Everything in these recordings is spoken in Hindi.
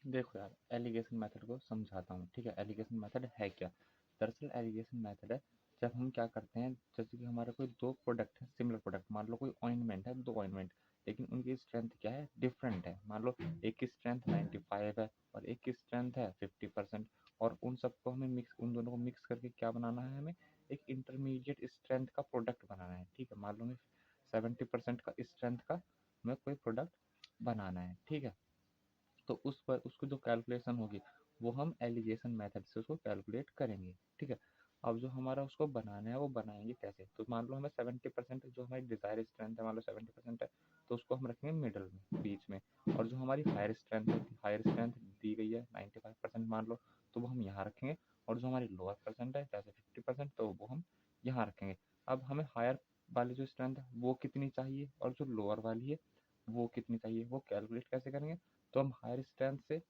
देखो यार, एलिगेशन मेथड को समझाता हूँ। ठीक है, एलिगेशन मेथड है क्या? दरअसल एलिगेशन मेथड है जब हम क्या करते हैं, जैसे कि हमारे कोई दो प्रोडक्ट है, सिमिलर प्रोडक्ट, मान लो कोई ऑइंटमेंट है, दो ऑइंटमेंट, लेकिन उनकी स्ट्रेंथ क्या है, डिफरेंट है। मान लो एक की स्ट्रेंथ 95 है और एक की स्ट्रेंथ है 50%, और उन सबको हमें मिक्स, उन दोनों को मिक्स करके क्या बनाना है, हमें एक इंटरमीडिएट स्ट्रेंथ का प्रोडक्ट बनाना है। ठीक है, मान लो हमें 70% का स्ट्रेंथ का हमें कोई प्रोडक्ट बनाना है। ठीक है, तो उस पर उसको जो कैलकुलेशन होगी वो हम एलिगेशन मेथड से उसको कैलकुलेट करेंगे। ठीक है, अब जो हमारा उसको बनाना है वो बनाएंगे कैसे? तो मान लो हमें 70% जो हमारी डिजायर स्ट्रेंथ है, मान लो 70% है, तो उसको हम रखेंगे मिडल में, बीच में। और जो हमारी हायर स्ट्रेंथ है, हायर स्ट्रेंथ दी गई है 95% मान लो, तो वो हम यहाँ रखेंगे। और जो हमारी लोअर परसेंट है जैसे 50%, तो वो हम यहाँ रखेंगे। अब हमें हायर वाली जो स्ट्रेंथ है वो कितनी चाहिए और जो लोअर वाली है वो कितनी चाहिए, वो कैलकुलेट कैसे करेंगे? तो हम हायर स्ट्रेंथ से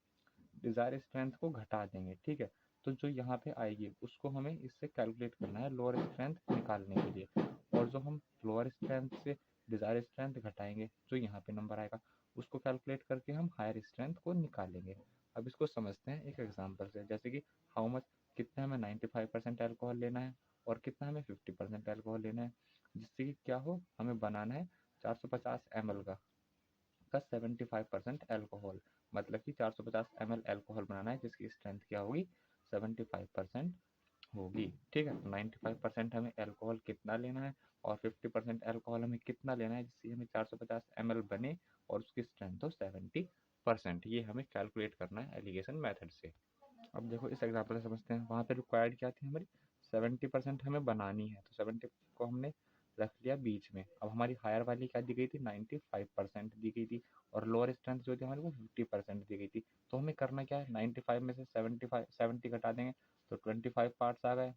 डिजायर स्ट्रेंथ को घटा देंगे। ठीक है, तो जो यहाँ पे आएगी उसको हमें इससे कैलकुलेट करना है लोअर स्ट्रेंथ निकालने के लिए। और जो हम लोअर स्ट्रेंथ से डिजायर स्ट्रेंथ घटाएंगे, जो यहाँ पे नंबर आएगा, उसको कैलकुलेट करके हम हायर स्ट्रेंथ को निकालेंगे। अब इसको समझते हैं एक एग्जांपल से, जैसे कि हाउ मच, कितना हमें 95% अल्कोहल लेना है और कितना हमें 50% अल्कोहल लेना है, जिससे कि क्या हो, हमें बनाना है 450 ml का 75% अल्कोहल। मतलब कि 450 ml अल्कोहल बनाना है जिसकी स्ट्रेंथ क्या होगी, 75% होगी। ठीक है, 95% हमें अल्कोहल कितना लेना है और 50% अल्कोहल हमें कितना लेना है जिससे हमें 450 ml बने और उसकी स्ट्रेंथ हो 70%। ये हमें कैलकुलेट करना है एलिगेशन मेथड से। अब देखो इस एग्जाम्पल से समझते हैं, वहाँ पे रिक्वायर्ड क्या थी हमारी, 70% हमें बनानी है, तो 70 को हमने रख लिया बीच में। अब हमारी हायर वाली क्या दी गई थी, 95% दी गई थी, और लोअर स्ट्रेंथ जो थी हमारे को 50% दी गई थी। तो हमें करना क्या है, 95 में से 70 घटा देंगे तो 25 पार्ट्स आ गए,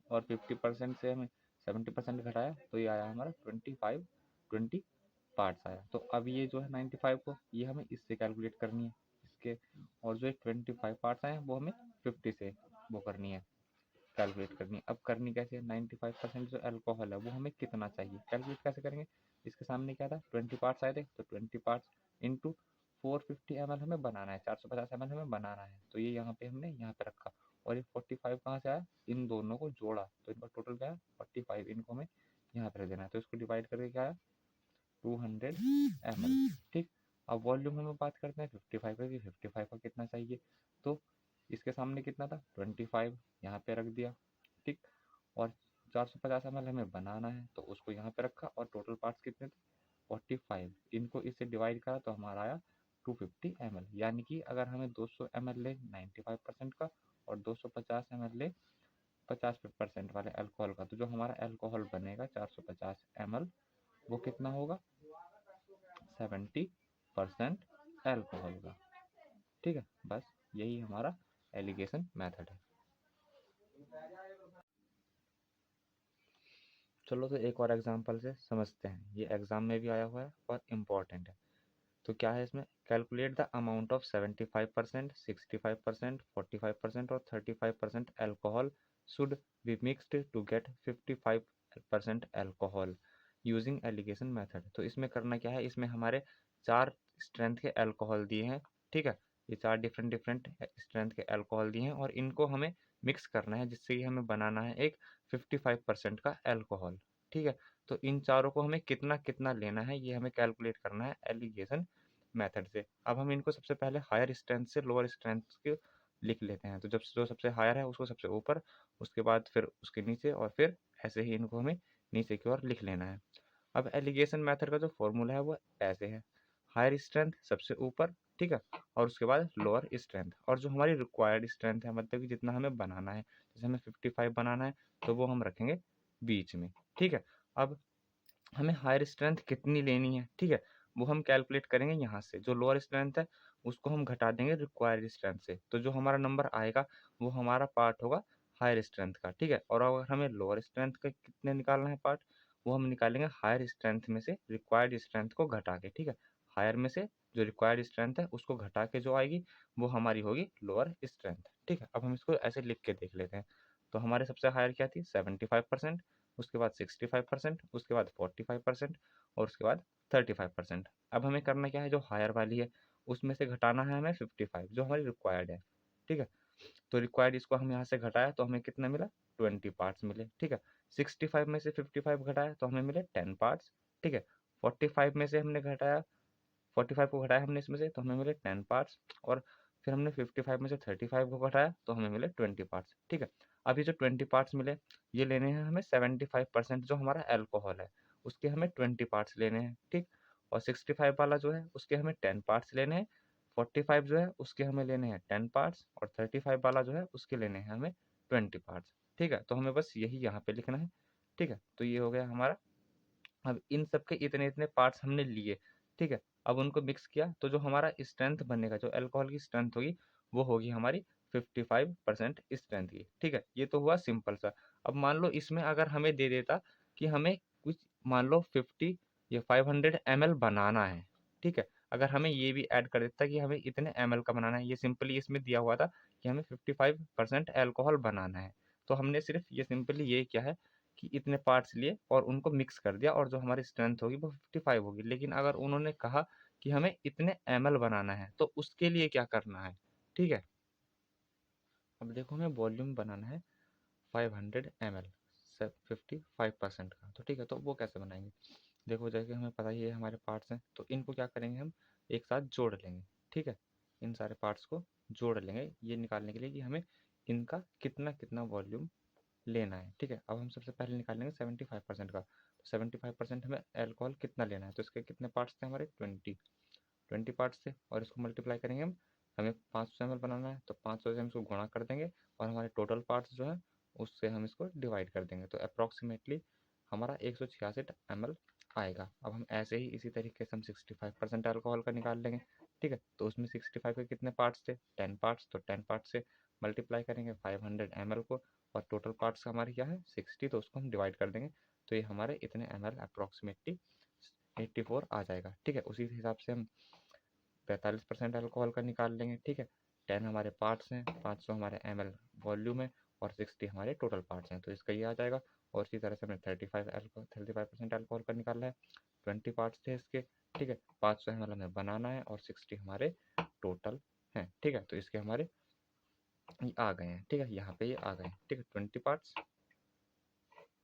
और 50% से हमें 70% घटाया तो ये आया हमारा 20 पार्ट्स आया। तो अब ये जो है 95 को, ये हमें इससे कैलकुलेट करनी है, इसके। और जो 25 पार्ट्स आए वो हमें 50 से वो करनी है, कैलकुलेट करनी है। अब करनी कैसे है, 95% जो अल्कोहल है वो हमें कितना चाहिए, कैलकुलेट कैसे करेंगे? इसके सामने क्या था, 20 पार्ट्स आए थे, तो 20 पार्ट्स इंटू 450 ml हमें बनाना है, 450 ml हमें बनाना है, तो ये यहाँ पे हमने यहाँ पे रखा। और ये 45 कहाँ से आया, इन दोनों को जोड़ा तो इनका टोटल क्या है 45, इनको हमें यहाँ पे रख देना है, तो इसको डिवाइड करके क्या है 200 ml। ठीक, अब वॉल्यूम में बात करते हैं 55 का, कि 55 का कितना चाहिए, तो इसके सामने कितना था 25, यहाँ पे रख दिया। ठीक, और 450 ml हमें बनाना है तो उसको यहाँ पे रखा, और टोटल पार्ट्स कितने थे 45, इनको इससे डिवाइड करा तो हमारा आया 250 ml। यानी कि अगर हमें 200 ml ले 95% का और 250 ml ले 50% वाले अल्कोहल का, तो जो हमारा अल्कोहल बनेगा 450 ml वो कितना होगा, 70% अल्कोहल का। ठीक है, बस यही हमारा एलिगेशन मेथड है। चलो तो एक और एग्जांपल से समझते हैं, ये एग्जाम में भी आया हुआ है और इम्पोर्टेंट है। तो क्या है इसमें, कैलकुलेट द अमाउंट ऑफ 75%, 65%, 45% और 35% alcohol should be mixed to get 55% alcohol using alligation method. तो इसमें करना क्या है, इसमें हमारे 4 स्ट्रेंथ के अल्कोहल दिए हैं। ठीक है, ये 4 डिफरेंट डिफरेंट स्ट्रेंथ के अल्कोहल दिए हैं और इनको हमें मिक्स करना है, जिससे कि हमें बनाना है एक 55% का अल्कोहल। ठीक है, तो इन चारों को हमें कितना कितना लेना है ये हमें कैलकुलेट करना है एलिगेशन मेथड से। अब हम इनको सबसे पहले हायर स्ट्रेंथ से लोअर स्ट्रेंथ के लिख लेते हैं, तो जब जो सबसे हायर है उसको सबसे ऊपर, उसके बाद फिर उसके नीचे, और फिर ऐसे ही इनको हमें नीचे की ओर लिख लेना है। अब एलिगेशन मेथड का जो फॉर्मूला है वो ऐसे है, हायर स्ट्रेंथ सबसे ऊपर, ठीक है, और उसके बाद लोअर स्ट्रेंथ, और जो हमारी रिक्वायर्ड स्ट्रेंथ है, मतलब कि जितना हमें बनाना है, जैसे हमें 55 बनाना है तो वो हम रखेंगे बीच में। ठीक है, अब हमें हायर स्ट्रेंथ कितनी लेनी है, ठीक है, वो हम कैलकुलेट करेंगे यहाँ से। जो लोअर स्ट्रेंथ है उसको हम घटा देंगे रिक्वायर्ड स्ट्रेंथ से, तो जो हमारा नंबर आएगा वो हमारा पार्ट होगा हायर स्ट्रेंथ का। ठीक है, और अगर हमें लोअर स्ट्रेंथ का कितने निकालना है पार्ट, वो हम निकालेंगे हायर स्ट्रेंथ में से रिक्वायर्ड स्ट्रेंथ को घटा के। ठीक है, हायर में से जो रिक्वायर्ड स्ट्रेंथ है उसको घटा के जो आएगी वो हमारी होगी लोअर स्ट्रेंथ। ठीक है, अब हम इसको ऐसे लिख के देख लेते हैं। तो हमारे सबसे हायर क्या थी 75%, उसके बाद 65%, उसके बाद 45% और उसके बाद 35%। अब हमें करना क्या है, जो हायर वाली है उसमें से घटाना है हमें 55 जो हमारी रिक्वायर्ड है, ठीक है। तो रिक्वायर्ड इसको हम यहाँ से घटाया तो हमें कितना मिला, 20 पार्ट्स मिले, ठीक है। 65 में से 55 घटाया तो हमें मिले 10 पार्ट्स, ठीक है। 45 में से हमने घटाया, 45 को घटाया हमने इसमें से तो हमें मिले 10 पार्ट्स, और फिर हमने 55 में से 35 को घटाया तो हमें मिले 20 पार्ट्स, ठीक है। अब ये जो 20 पार्ट्स मिले, ये लेने हैं हमें 75% जो हमारा अल्कोहल है उसके हमें 20 पार्ट्स लेने हैं, ठीक। और 65 वाला जो है उसके हमें 10 पार्ट्स लेने हैं, 45 जो है उसके हमें लेने हैं 10 पार्ट्स, और 35 वाला जो है उसके लेने हैं हमें 20 पार्ट्स, ठीक है। तो हमें बस यही यहाँ पे लिखना है, ठीक है। तो ये हो गया हमारा। अब इन सब के इतने इतने पार्ट्स हमने लिए, ठीक है। अब उनको मिक्स किया तो जो हमारा स्ट्रेंथ बनेगा, जो अल्कोहल की स्ट्रेंथ होगी वो होगी हमारी 55% स्ट्रेंथ की, ठीक है। ये तो हुआ सिंपल सा। अब मान लो इसमें अगर हमें दे देता कि हमें कुछ, मान लो 50 या 500 ml बनाना है, ठीक है। अगर हमें ये भी ऐड कर देता कि हमें इतने ml का बनाना है, ये सिंपली इसमें दिया हुआ था कि हमें 55% अल्कोहल बनाना है, तो हमने सिर्फ ये सिंपली ये किया है कि इतने पार्ट्स लिए और उनको मिक्स कर दिया और जो हमारी स्ट्रेंथ होगी वो 55 होगी। लेकिन अगर उन्होंने कहा कि हमें इतने ml बनाना है तो उसके लिए क्या करना है, ठीक है। अब देखो हमें वॉल्यूम बनाना है 500 ml, 55% का, तो ठीक है। तो वो कैसे बनाएंगे, देखो जैसे हमें पता ही है हमारे पार्ट्स हैं तो इनको क्या करेंगे हम एक साथ जोड़ लेंगे, ठीक है। इन सारे पार्ट्स को जोड़ लेंगे ये निकालने के लिए कि हमें इनका कितना कितना वॉल्यूम लेना है, ठीक है। अब हम सबसे पहले निकालेंगे 75% का, तो 75% हमें अल्कोहल कितना लेना है, तो इसके कितने पार्ट्स थे हमारे 20 पार्ट्स थे, और इसको मल्टीप्लाई करेंगे हम, हमें 500 ml बनाना है तो 500 से हम इसको गुणा कर देंगे, और हमारे टोटल पार्ट्स जो है उससे हम इसको डिवाइड कर देंगे, तो अप्रॉक्सीमेटली हमारा 166 ml आएगा। अब हम ऐसे ही इसी तरीके से हम 65% अल्कोहल का निकाल लेंगे, ठीक है। तो उसमें 65 के कितने पार्ट्स थे, 10 पार्ट्स, तो 10 पार्ट्स से मल्टीप्लाई करेंगे 500 ml को, और टोटल पार्ट्स हमारे क्या है 60, तो उसको हम डिवाइड कर देंगे, तो ये हमारे इतने ml अप्रॉक्सीमेटली 84 आ जाएगा, ठीक है। उसी हिसाब से हम 45% अल्कोहल का निकाल लेंगे, ठीक है। 10 हमारे पार्ट्स हैं, 500 हमारे ml वॉल्यूम है, और 60 हमारे टोटल पार्ट्स हैं, तो इसका ये आ जाएगा। और इसी तरह से हमने 35% अल्कोहल का निकाला है, 20 पार्ट्स थे इसके, ठीक है। 500 ml हमें बनाना है और 60 हमारे टोटल हैं, ठीक है। तो इसके हमारे ये आ गए हैं, ठीक है। यहाँ पे ये आ गए हैं, ठीक है। 20 पार्ट्स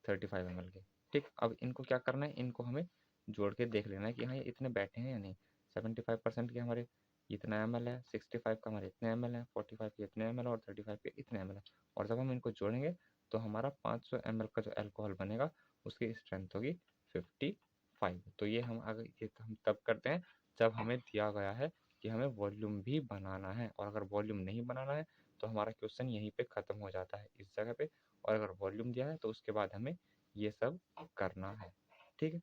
35 ml के, ठीक। अब इनको क्या करना है, इनको हमें जोड़ के देख लेना है कि हाँ ये इतने बैठे हैं या नहीं। 75% के हमारे इतना ml है, 65 का हमारे इतने ml है, 45 के इतने ml और 35 के इतने ml है, और जब हम इनको जोड़ेंगे तो हमारा 500 ml का जो अल्कोहल बनेगा उसकी स्ट्रेंथ होगी 55। तो ये हम अगर ये तो हम तब करते हैं जब हमें दिया गया है कि हमें वॉल्यूम भी बनाना है, और अगर वॉल्यूम नहीं बनाना है तो हमारा क्वेश्चन यहीं पे ख़त्म हो जाता है इस जगह पे, और अगर वॉल्यूम दिया है तो उसके बाद हमें ये सब करना है, ठीक है।